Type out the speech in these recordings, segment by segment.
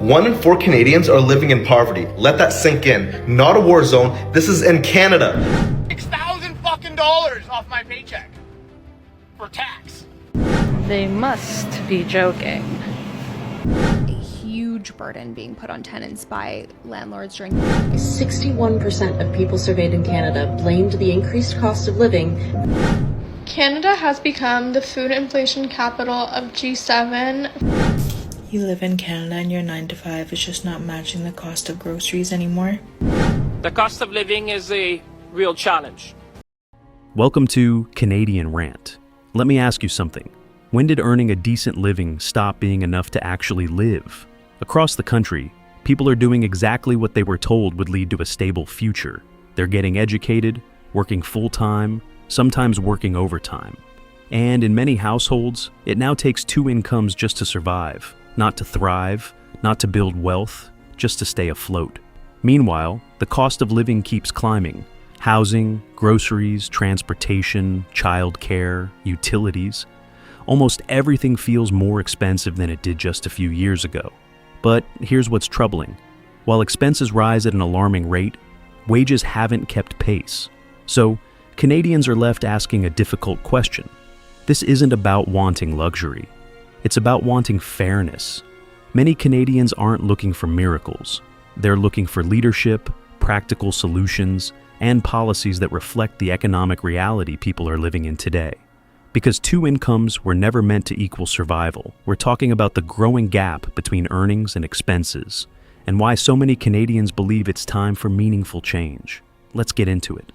1 in 4 Canadians are living in poverty. Let that sink in. Not a war zone. This is in Canada. $6,000 off my paycheck for tax. They must be joking. A huge burden being put on tenants by landlords during 61% of people surveyed in Canada blamed the increased cost of living. Canada has become the food inflation capital of G7. You live in Canada and your 9 to 5 is just not matching the cost of groceries anymore. The cost of living is a real challenge. Welcome to Canadian Rant. Let me ask you something. When did earning a decent living stop being enough to actually live? Across the country, people are doing exactly what they were told would lead to a stable future. They're getting educated, working full-time, sometimes working overtime. And in many households, it now takes 2 incomes just to survive, not to thrive, not to build wealth, just to stay afloat. Meanwhile, the cost of living keeps climbing. Housing, groceries, transportation, childcare, utilities. Almost everything feels more expensive than it did just a few years ago. But here's what's troubling. While expenses rise at an alarming rate, wages haven't kept pace. So, Canadians are left asking a difficult question. This isn't about wanting luxury. It's about wanting fairness. Many Canadians aren't looking for miracles. They're looking for leadership, practical solutions, and policies that reflect the economic reality people are living in today. Because 2 incomes were never meant to equal survival, we're talking about the growing gap between earnings and expenses, and why so many Canadians believe it's time for meaningful change. Let's get into it.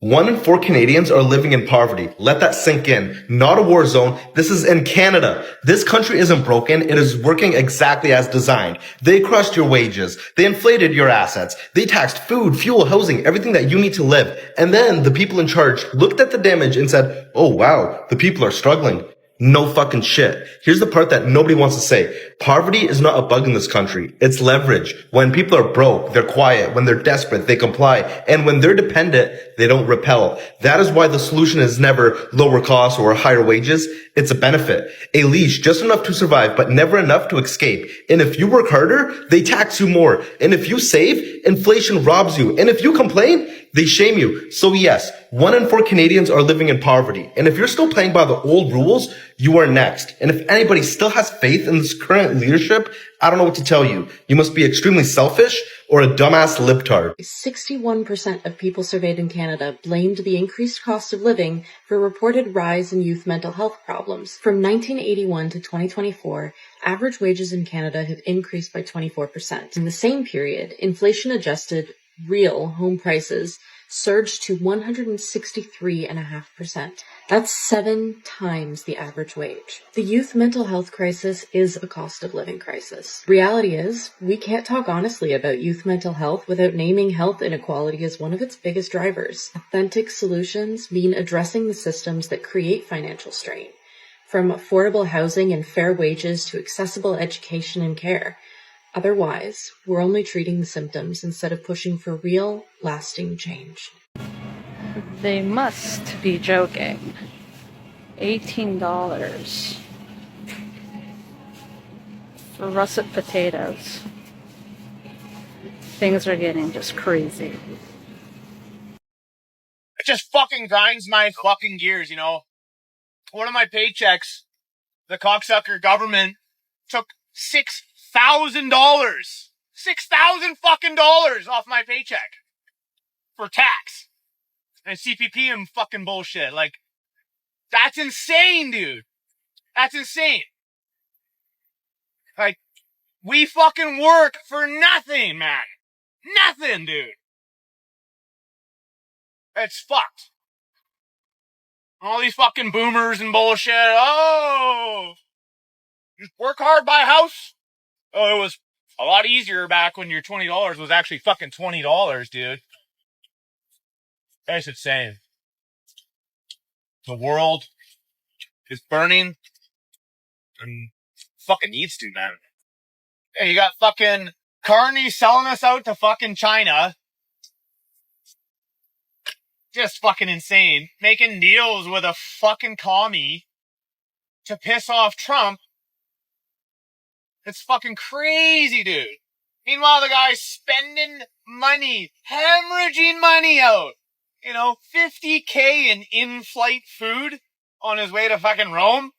1 in 4 Canadians are living in poverty. Let that sink in. Not a war zone. This is in Canada. This country isn't broken. It is working exactly as designed. They crushed your wages. They inflated your assets. They taxed food, fuel, housing, everything that you need to live. And then the people in charge looked at the damage and said, oh wow, the people are struggling. No fucking shit. Here's the part that nobody wants to say. Poverty is not a bug in this country. It's leverage. When people are broke, they're quiet. When they're desperate, they comply. And when they're dependent, they don't repel. That is why the solution is never lower costs or higher wages. It's a benefit. A leash, just enough to survive, but never enough to escape. And if you work harder, they tax you more. And if you save, inflation robs you. And if you complain, they shame you. So yes, 1 in 4 Canadians are living in poverty. And if you're still playing by the old rules, you are next. And if anybody still has faith in this current leadership, I don't know what to tell you. You must be extremely selfish or a dumbass libtard. 61% of people surveyed in Canada blamed the increased cost of living for a reported rise in youth mental health problems. From 1981 to 2024, average wages in Canada have increased by 24%. In the same period, inflation-adjusted real home prices surged to 163.5%. That's 7 times the average wage. The youth mental health crisis is a cost of living crisis. Reality is, we can't talk honestly about youth mental health without naming health inequality as one of its biggest drivers. Authentic solutions mean addressing the systems that create financial strain, from affordable housing and fair wages to accessible education and care. Otherwise, we're only treating the symptoms instead of pushing for real, lasting change. They must be joking. $18 for russet potatoes. Things are getting just crazy. It just fucking grinds my fucking gears, you know. One of my paychecks, the cocksucker government took $6,000 fucking dollars off my paycheck for tax and CPP and fucking bullshit. Like, that's insane, dude. That's insane. Like, we fucking work for nothing, man. Nothing, dude. It's fucked. All these fucking boomers and bullshit. Oh, just work hard, buy a house. Oh, it was a lot easier back when your $20 was actually fucking $20, dude. That's insane. The world is burning and fucking needs to, man. Hey, you got fucking Carney selling us out to fucking China. Just fucking insane. Making deals with a fucking commie to piss off Trump. It's fucking crazy, dude. Meanwhile, the guy's spending money, hemorrhaging money out. You know, $50K in in-flight food on his way to fucking Rome.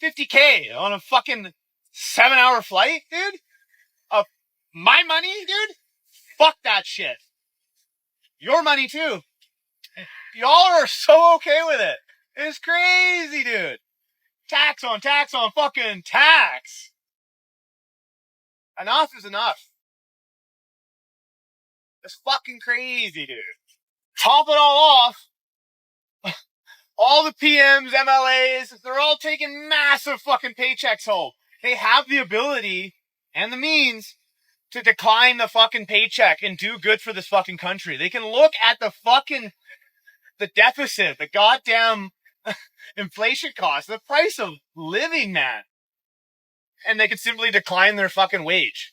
$50K on a fucking 7-hour flight, dude? My money, dude? Fuck that shit. Your money too. Y'all are so okay with it. It's crazy, dude. Tax on fucking tax. Enough is enough. It's fucking crazy, dude. Top it all off. All the PMs, MLAs, they're all taking massive fucking paychecks home. They have the ability and the means to decline the fucking paycheck and do good for this fucking country. They can look at the deficit, the goddamn inflation cost, the price of living, man. And they can simply decline their fucking wage.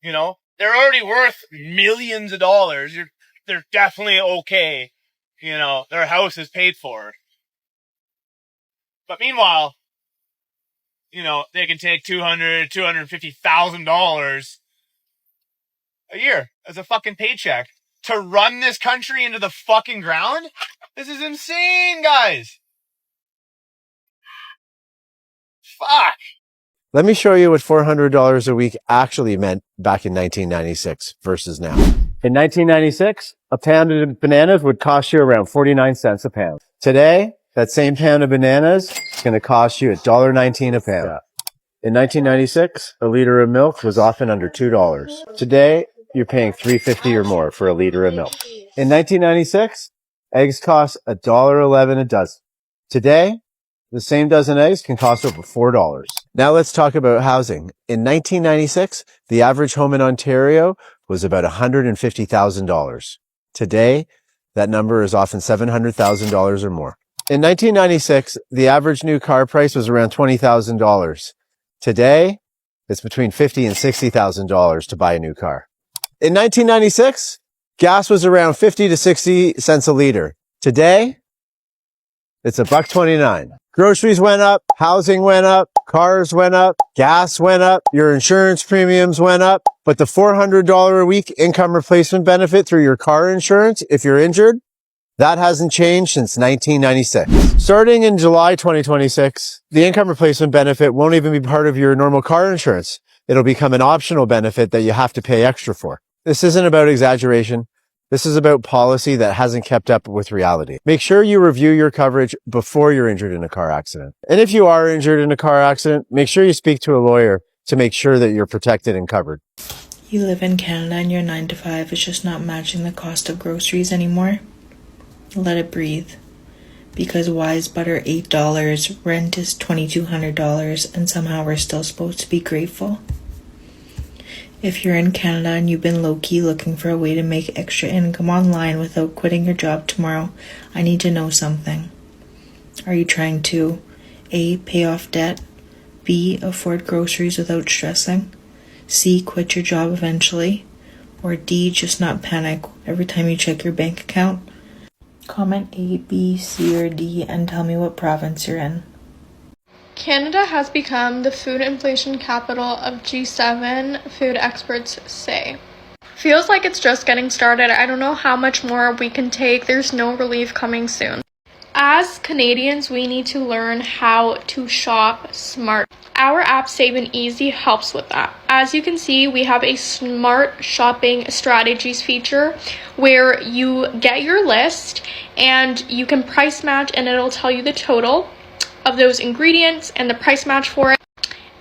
You know? They're already worth millions of dollars. They're definitely okay. You know, their house is paid for. But meanwhile, you know, they can take $250,000 a year as a fucking paycheck to run this country into the fucking ground. This is insane, guys. Fuck. Let me show you what $400 a week actually meant back in 1996 versus now. In 1996, a pound of bananas would cost you around 49 cents a pound. Today, that same pound of bananas is going to cost you $1.19 a pound. In 1996, a liter of milk was often under $2. Today, you're paying $3.50 or more for a liter of milk. In 1996, eggs cost $1.11 a dozen. Today, the same dozen eggs can cost over $4. Now let's talk about housing. In 1996, the average home in Ontario was about $150,000. Today, that number is often $700,000 or more. In 1996, the average new car price was around $20,000. Today, it's between $50,000 and $60,000 to buy a new car. In 1996, gas was around 50 to 60 cents a liter. Today, it's $1.29. Groceries went up, housing went up, cars went up, gas went up, your insurance premiums went up, but the $400 a week income replacement benefit through your car insurance, if you're injured, that hasn't changed since 1996. Starting in July 2026, the income replacement benefit won't even be part of your normal car insurance. It'll become an optional benefit that you have to pay extra for. This isn't about exaggeration. This is about policy that hasn't kept up with reality. Make sure you review your coverage before you're injured in a car accident. And if you are injured in a car accident, make sure you speak to a lawyer to make sure that you're protected and covered. You live in Canada and your 9 to 5 is just not matching the cost of groceries anymore? Let it breathe. Because why is butter $8, rent is $2,200, and somehow we're still supposed to be grateful? If you're in Canada and you've been low-key looking for a way to make extra income online without quitting your job tomorrow, I need to know something. Are you trying to A. pay off debt, B. afford groceries without stressing, C. quit your job eventually, or D. just not panic every time you check your bank account? Comment A, B, C, or D and tell me what province you're in. Canada has become the food inflation capital of G7, food experts say. Feels like it's just getting started. I don't know how much more we can take. There's no relief coming soon. As Canadians, we need to learn how to shop smart. Our app Save and Easy helps with that. As you can see, we have a smart shopping strategies feature where you get your list and you can price match and it'll tell you the total of those ingredients and the price match for it.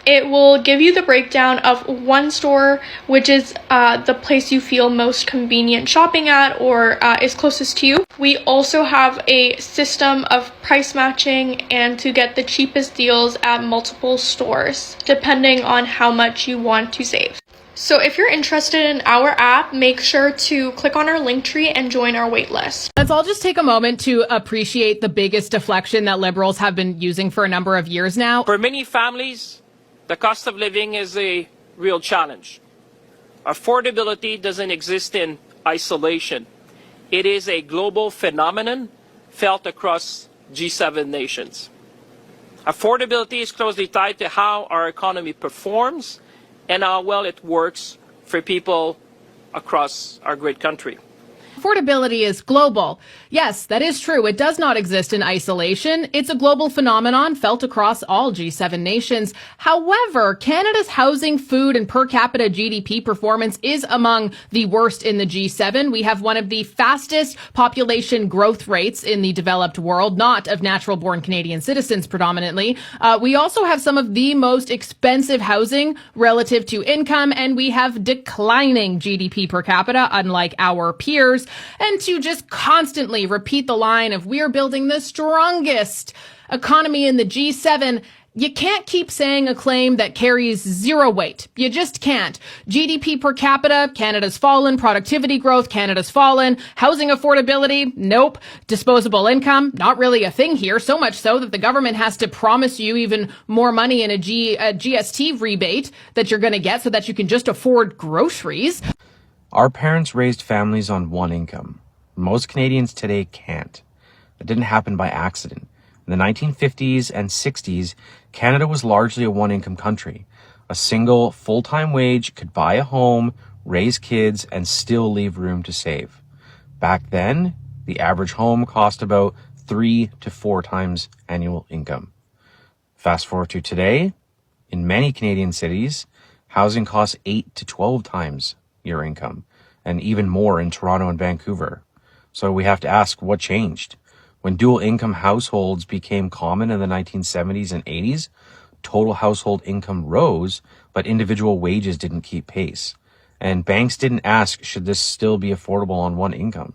It will give you the breakdown of one store, which is the place you feel most convenient shopping at or is closest to you. We also have a system of price matching and to get the cheapest deals at multiple stores, depending on how much you want to save. So if you're interested in our app, make sure to click on our link tree and join our wait list. Let's all just take a moment to appreciate the biggest deflection that Liberals have been using for a number of years now. For many families, the cost of living is a real challenge. Affordability doesn't exist in isolation. It is a global phenomenon felt across G7 nations. Affordability is closely tied to how our economy performs and how well it works for people across our great country. Affordability is global. Yes, that is true. It does not exist in isolation. It's a global phenomenon felt across all G7 nations. However, Canada's housing, food, and per capita GDP performance is among the worst in the G7. We have one of the fastest population growth rates in the developed world, not of natural-born Canadian citizens predominantly. We also have some of the most expensive housing relative to income, and we have declining GDP per capita, unlike our peers. And to just constantly repeat the line of we're building the strongest economy in the G7, you can't keep saying a claim that carries zero weight. You just can't. GDP per capita, Canada's fallen. Productivity growth, Canada's fallen. Housing affordability, nope. Disposable income, not really a thing here. So much so that the government has to promise you even more money in a GST rebate that you're going to get so that you can just afford groceries. Our parents raised families on one income. Most Canadians today can't. It didn't happen by accident. In the 1950s and 60s, Canada was largely a one-income country. A single full-time wage could buy a home, raise kids, and still leave room to save. Back then, the average home cost about 3 to 4 times annual income. Fast forward to today, in many Canadian cities, housing costs 8 to 12 times your income, and even more in Toronto and Vancouver. So we have to ask, what changed? When dual income households became common in the 1970s and 80s, total household income rose, but individual wages didn't keep pace. And banks didn't ask, should this still be affordable on one income?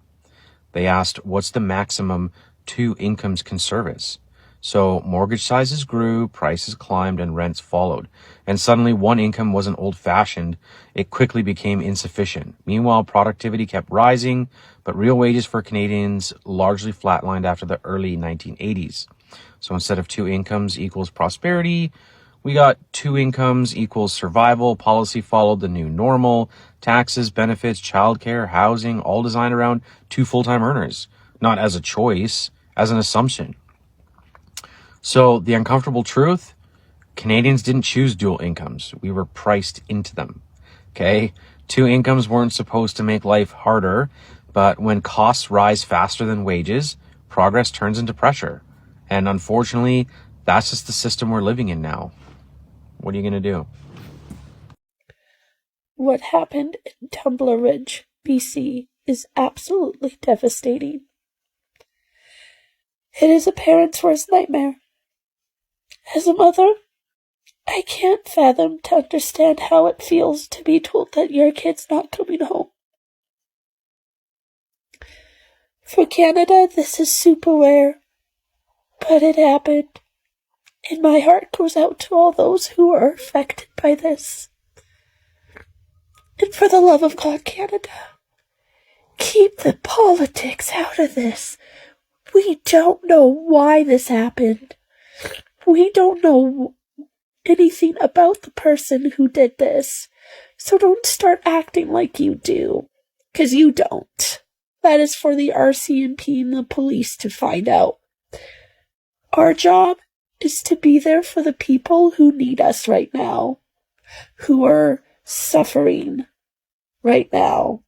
They asked, what's the maximum 2 incomes can service? So mortgage sizes grew, prices climbed, and rents followed. And suddenly one income wasn't old-fashioned. It quickly became insufficient. Meanwhile, productivity kept rising, but real wages for Canadians largely flatlined after the early 1980s. So instead of 2 incomes equals prosperity, we got 2 incomes equals survival. Policy followed the new normal. Taxes, benefits, childcare, housing, all designed around 2 full-time earners. Not as a choice, as an assumption. So the uncomfortable truth, Canadians didn't choose dual incomes. We were priced into them. Okay? 2 incomes weren't supposed to make life harder, but when costs rise faster than wages, progress turns into pressure. And unfortunately, that's just the system we're living in now. What are you going to do? What happened in Tumbler Ridge, BC is absolutely devastating. It is a parent's worst nightmare. As a mother, I can't fathom to understand how it feels to be told that your kid's not coming home. For Canada, this is super rare, but it happened, and my heart goes out to all those who are affected by this. And for the love of God, Canada, keep the politics out of this. We don't know why this happened. We don't know anything about the person who did this. So don't start acting like you do. 'Cause you don't. That is for the RCMP and the police to find out. Our job is to be there for the people who need us right now. Who are suffering right now.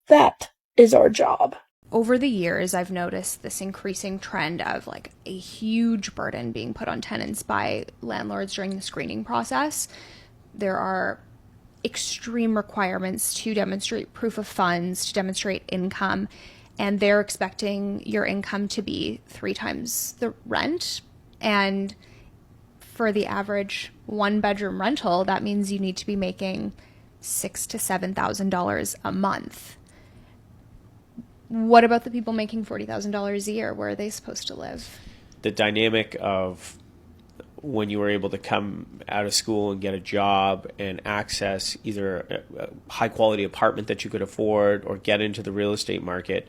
That is our job. Over the years, I've noticed this increasing trend of like a huge burden being put on tenants by landlords during the screening process. There are extreme requirements to demonstrate proof of funds, to demonstrate income, and they're expecting your income to be 3 times the rent. And for the average 1-bedroom rental, that means you need to be making $6,000 to $7,000 a month. What about the people making $40,000 a year? Where are they supposed to live? The dynamic of when you were able to come out of school and get a job and access either a high quality apartment that you could afford or get into the real estate market,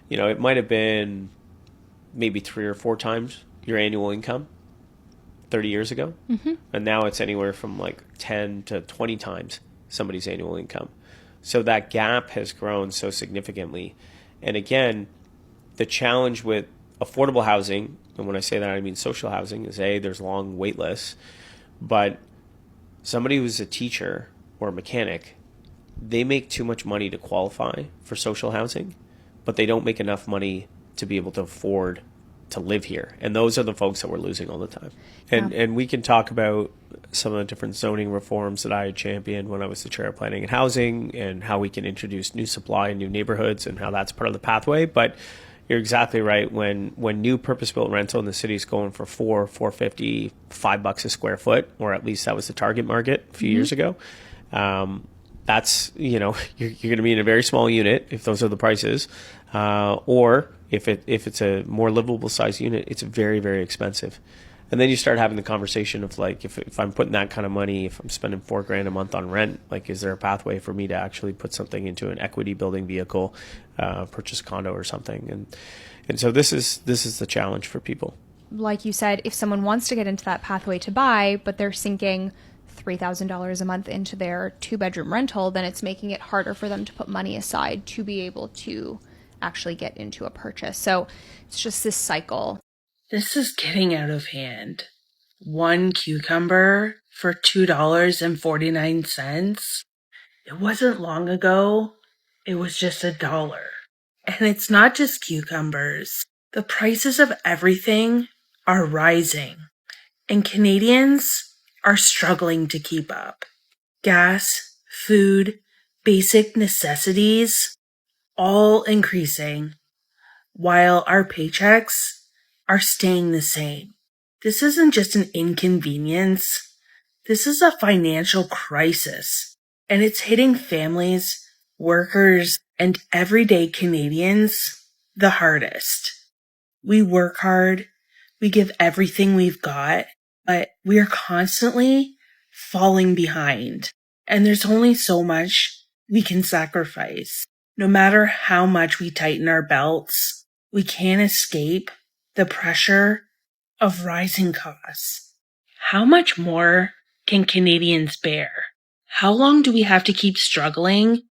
you know, it might have been maybe 3 or 4 times your annual income 30 years ago. Mm-hmm. And now it's anywhere from like 10 to 20 times somebody's annual income. So that gap has grown so significantly. And again, the challenge with affordable housing, and when I say that I mean social housing, is there's long wait lists, but somebody who's a teacher or a mechanic, they make too much money to qualify for social housing, but they don't make enough money to be able to afford to live here. And those are the folks that we're losing all the time. And we can talk about some of the different zoning reforms that I had championed when I was the chair of planning and housing, and how we can introduce new supply in new neighborhoods and how that's part of the pathway. But you're exactly right. When new purpose-built rental in the city is going for $4.50, $5 a square foot, or at least that was the target market a few years ago, that's, you're going to be in a very small unit if those are the prices, or if it's a more livable size unit, it's very, very expensive. And then you start having the conversation of like, if I'm putting that kind of money, if I'm spending $4,000 a month on rent, like, is there a pathway for me to actually put something into an equity building vehicle, purchase a condo or something? And so this is the challenge for people. Like you said, if someone wants to get into that pathway to buy, but they're sinking $3,000 a month into their 2-bedroom rental, then it's making it harder for them to put money aside to be able to actually get into a purchase. So it's just this cycle. This is getting out of hand. One cucumber for $2.49. It wasn't long ago. It was just $1. And it's not just cucumbers. The prices of everything are rising, and Canadians are struggling to keep up. Gas, food, basic necessities, all increasing, while our paychecks are staying the same. This isn't just an inconvenience. This is a financial crisis, and it's hitting families, workers, and everyday Canadians the hardest. We work hard, we give everything we've got, but we are constantly falling behind, and there's only so much we can sacrifice. No matter how much we tighten our belts, we can't escape the pressure of rising costs. How much more can Canadians bear? How long do we have to keep struggling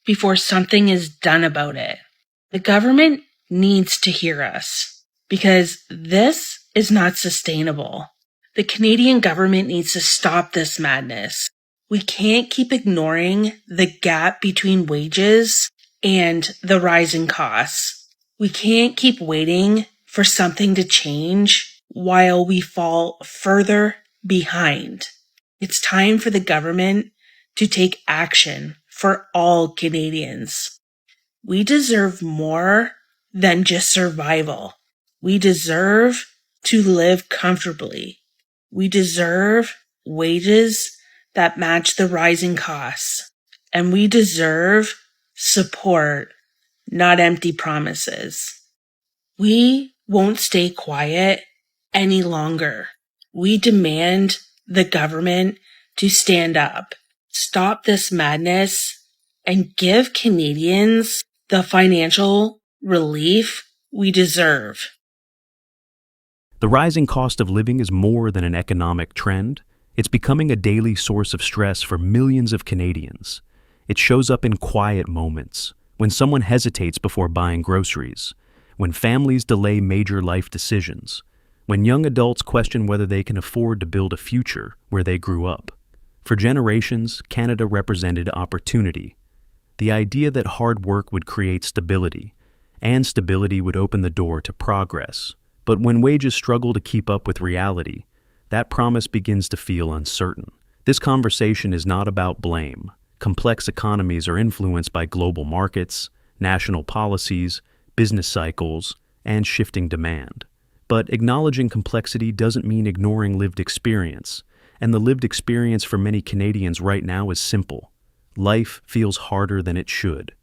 before something is done about it? The government needs to hear us, because this is not sustainable. The Canadian government needs to stop this madness. We can't keep ignoring the gap between wages and the rising costs. We can't keep waiting for something to change while we fall further behind. It's time for the government to take action for all Canadians. We deserve more than just survival. We deserve to live comfortably. We deserve wages that match the rising costs. And we deserve support, not empty promises. We won't stay quiet any longer. We demand the government to stand up, stop this madness, and give Canadians the financial relief we deserve. The rising cost of living is more than an economic trend. It's becoming a daily source of stress for millions of Canadians. It shows up in quiet moments, when someone hesitates before buying groceries, when families delay major life decisions, when young adults question whether they can afford to build a future where they grew up. For generations, Canada represented opportunity. The idea that hard work would create stability, and stability would open the door to progress. But when wages struggle to keep up with reality, that promise begins to feel uncertain. This conversation is not about blame. Complex economies are influenced by global markets, national policies, business cycles, and shifting demand. But acknowledging complexity doesn't mean ignoring lived experience, and the lived experience for many Canadians right now is simple. Life feels harder than it should.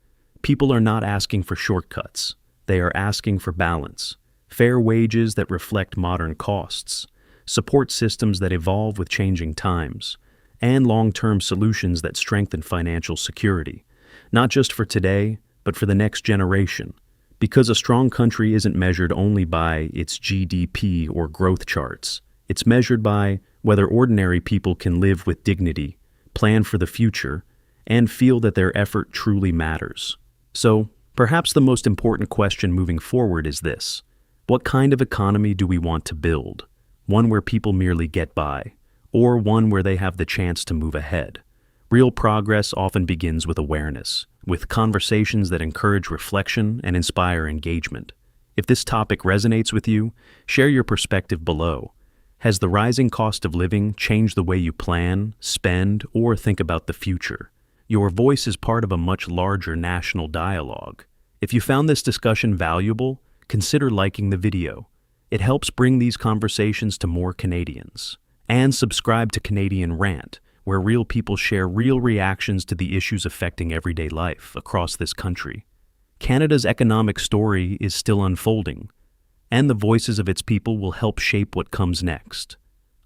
People are not asking for shortcuts. They are asking for balance, fair wages that reflect modern costs, support systems that evolve with changing times, and long-term solutions that strengthen financial security, not just for today, but for the next generation. Because a strong country isn't measured only by its GDP or growth charts. It's measured by whether ordinary people can live with dignity, plan for the future, and feel that their effort truly matters. So, perhaps the most important question moving forward is this: What kind of economy do we want to build? One where people merely get by, or one where they have the chance to move ahead? Real progress often begins with awareness, with conversations that encourage reflection and inspire engagement. If this topic resonates with you, share your perspective below. Has the rising cost of living changed the way you plan, spend, or think about the future? Your voice is part of a much larger national dialogue. If you found this discussion valuable, consider liking the video. It helps bring these conversations to more Canadians. And subscribe to Canadian Rant, where real people share real reactions to the issues affecting everyday life across this country. Canada's economic story is still unfolding, and the voices of its people will help shape what comes next.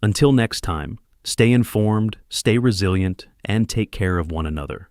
Until next time, stay informed, stay resilient, and take care of one another.